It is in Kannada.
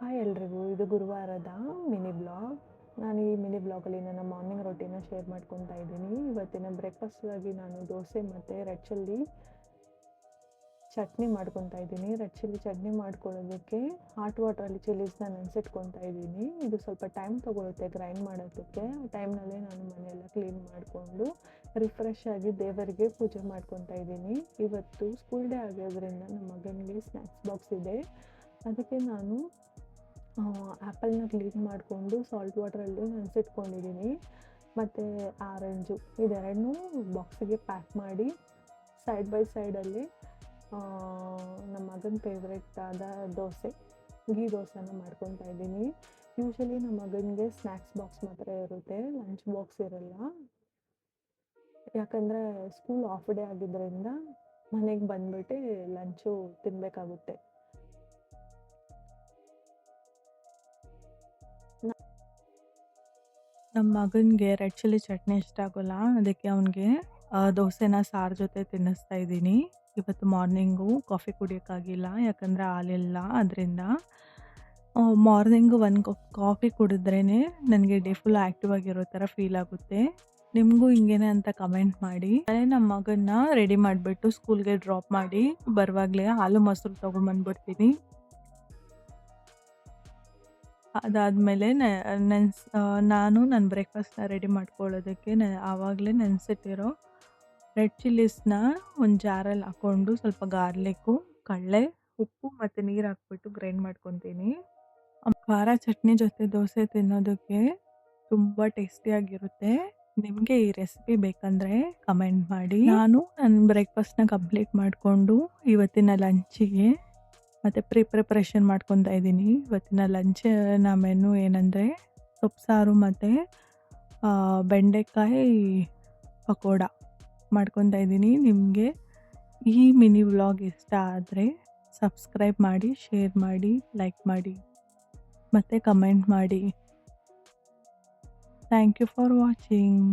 ಹಾಯ್ ಎಲ್ರಿಗೂ, ಇದು ಗುರುವಾರದ ಮಿನಿ ಬ್ಲಾಗ್. ನಾನು ಈ ಮಿನಿ ಬ್ಲಾಗಲ್ಲಿ ನನ್ನ ಮಾರ್ನಿಂಗ್ ರೊಟೀನ ಶೇರ್ ಮಾಡ್ಕೊತಾ ಇದ್ದೀನಿ. ಇವತ್ತಿನ ಬ್ರೇಕ್ಫಾಸ್ಟಾಗಿ ನಾನು ದೋಸೆ ಮತ್ತು ರೆಡ್ ಚಿಲ್ಲಿ ಚಟ್ನಿ ಮಾಡ್ಕೊತಾ ಇದ್ದೀನಿ. ರೆಡ್ ಚಿಲ್ಲಿ ಚಟ್ನಿ ಮಾಡ್ಕೊಳ್ಳೋದಕ್ಕೆ ಹಾಟ್ ವಾಟ್ರಲ್ಲಿ ಚಿಲ್ಲೀಸ್ನ ನೆನೆಸಿಟ್ಕೊತಾ ಇದ್ದೀನಿ. ಇದು ಸ್ವಲ್ಪ ಟೈಮ್ ತೊಗೊಳುತ್ತೆ ಗ್ರೈಂಡ್ ಮಾಡೋದಕ್ಕೆ. ಆ ಟೈಮ್ನಲ್ಲೇ ನಾನು ಮನೆಯೆಲ್ಲ ಕ್ಲೀನ್ ಮಾಡಿಕೊಂಡು ರಿಫ್ರೆಶ್ ಆಗಿ ದೇವರಿಗೆ ಪೂಜೆ ಮಾಡ್ಕೊತಾ ಇದ್ದೀನಿ. ಇವತ್ತು ಸ್ಕೂಲ್ ಡೇ ಆಗೋದ್ರಿಂದ ನಮ್ಮ ಮಗನಿಗೆ ಸ್ನ್ಯಾಕ್ಸ್ ಬಾಕ್ಸ್ ಇದೆ. ಅದಕ್ಕೆ ನಾನು ಆ್ಯಪಲ್ನ ಕ್ಲೀನ್ ಮಾಡಿಕೊಂಡು ಸಾಲ್ಟ್ ವಾಟ್ರಲ್ಲಿ ನೆನೆಸಿಟ್ಕೊಂಡಿದ್ದೀನಿ. ಮತ್ತು ಆರೆಂಜು ಇದೆರಡನ್ನೂ ಬಾಕ್ಸಿಗೆ ಪ್ಯಾಕ್ ಮಾಡಿ ಸೈಡ್ ಬೈ ಸೈಡಲ್ಲಿ ನಮ್ಮ ಮಗನ ಫೇವ್ರೆಟ್ ಆದ ದೋಸೆ, ಗೀ ದೋಸೆನ ಮಾಡ್ಕೊತಾ ಇದ್ದೀನಿ. ಯೂಶ್ವಲಿ ನಮ್ಮ ಮಗನಿಗೆ ಸ್ನ್ಯಾಕ್ಸ್ ಬಾಕ್ಸ್ ಮಾತ್ರ ಇರುತ್ತೆ, ಲಂಚ್ ಬಾಕ್ಸ್ ಇರಲ್ಲ. ಯಾಕಂದರೆ ಸ್ಕೂಲ್ ಆಫ್ ಡೇ ಆಗಿದ್ದರಿಂದ ಮನೆಗೆ ಬಂದುಬಿಟ್ಟು ಲಂಚು ತಿನ್ನಬೇಕಾಗುತ್ತೆ. ನಮ್ಮ ಮಗನಿಗೆ ರೆಡ್ ಚಿಲ್ಲಿ ಚಟ್ನಿ ಇಷ್ಟ ಆಗೋಲ್ಲ, ಅದಕ್ಕೆ ಅವನಿಗೆ ದೋಸೆನ ಸಾರು ಜೊತೆ ತಿನ್ನಿಸ್ತಾ ಇದ್ದೀನಿ. ಇವತ್ತು ಮಾರ್ನಿಂಗು ಕಾಫಿ ಕುಡಿಯೋಕ್ಕಾಗಿಲ್ಲ, ಯಾಕಂದರೆ ಹಾಲಿಲ್ಲ. ಅದರಿಂದ ಮಾರ್ನಿಂಗು ಒಂದು ಕಪ್ ಕಾಫಿ ಕುಡಿದ್ರೇ ನನಗೆ ಡೇ ಫುಲ್ ಆ್ಯಕ್ಟಿವ್ ಆಗಿರೋ ಥರ ಫೀಲ್ ಆಗುತ್ತೆ. ನಿಮಗೂ ಹಿಂಗೇನೆ ಅಂತ ಕಮೆಂಟ್ ಮಾಡಿ. ನಮ್ಮ ಮಗನ್ನ ರೆಡಿ ಮಾಡಿಬಿಟ್ಟು ಸ್ಕೂಲ್ಗೆ ಡ್ರಾಪ್ ಮಾಡಿ ಬರುವಾಗಲೇ ಹಾಲು ಮೊಸರು ತೊಗೊಂಬಂದ್ಬಿಡ್ತೀನಿ. ಅದಾದಮೇಲೆ ನಾನು ನನ್ನ ಬ್ರೇಕ್ಫಾಸ್ಟ್ನ ರೆಡಿ ಮಾಡ್ಕೊಳ್ಳೋದಕ್ಕೆ ಆವಾಗಲೇ ನೆನೆಸಿಟ್ಟಿರೋ ರೆಡ್ ಚಿಲ್ಲೀಸ್ನ ಒಂದು ಜಾರಲ್ಲಿ ಹಾಕ್ಕೊಂಡು ಸ್ವಲ್ಪ ಗಾರ್ಲಿಕ್ಕು, ಕಡಲೆ, ಉಪ್ಪು ಮತ್ತು ನೀರು ಹಾಕ್ಬಿಟ್ಟು ಗ್ರೈಂಡ್ ಮಾಡ್ಕೊತೀನಿ. ಖಾರ ಚಟ್ನಿ ಜೊತೆ ದೋಸೆ ತಿನ್ನೋದಕ್ಕೆ ತುಂಬ ಟೇಸ್ಟಿಯಾಗಿರುತ್ತೆ. ನಿಮಗೆ ಈ ರೆಸಿಪಿ ಬೇಕಂದರೆ ಕಮೆಂಟ್ ಮಾಡಿ. ನಾನು ನನ್ನ ಬ್ರೇಕ್ಫಾಸ್ಟ್ನ ಕಂಪ್ಲೀಟ್ ಮಾಡಿಕೊಂಡು ಇವತ್ತಿನ ಲಂಚಿಗೆ ಮತ್ತು ಪ್ರಿಪ್ರೇಷನ್ ಮಾಡ್ಕೊತಾ ಇದ್ದೀನಿ. ಇವತ್ತಿನ ಲಂಚಿನ ಮೆನು ಏನಂದರೆ ಸೊಪ್ಪು ಸಾರು ಮತ್ತು ಬೆಂಡೆಕಾಯಿ ಪಕೋಡ ಮಾಡ್ಕೊತಾ ಇದ್ದೀನಿ. ನಿಮಗೆ ಈ ಮಿನಿ ವ್ಲಾಗ್ ಇಷ್ಟ ಆದರೆ ಸಬ್ಸ್ಕ್ರೈಬ್ ಮಾಡಿ, ಶೇರ್ ಮಾಡಿ, ಲೈಕ್ ಮಾಡಿ ಮತ್ತು ಕಮೆಂಟ್ ಮಾಡಿ. Thank you for watching.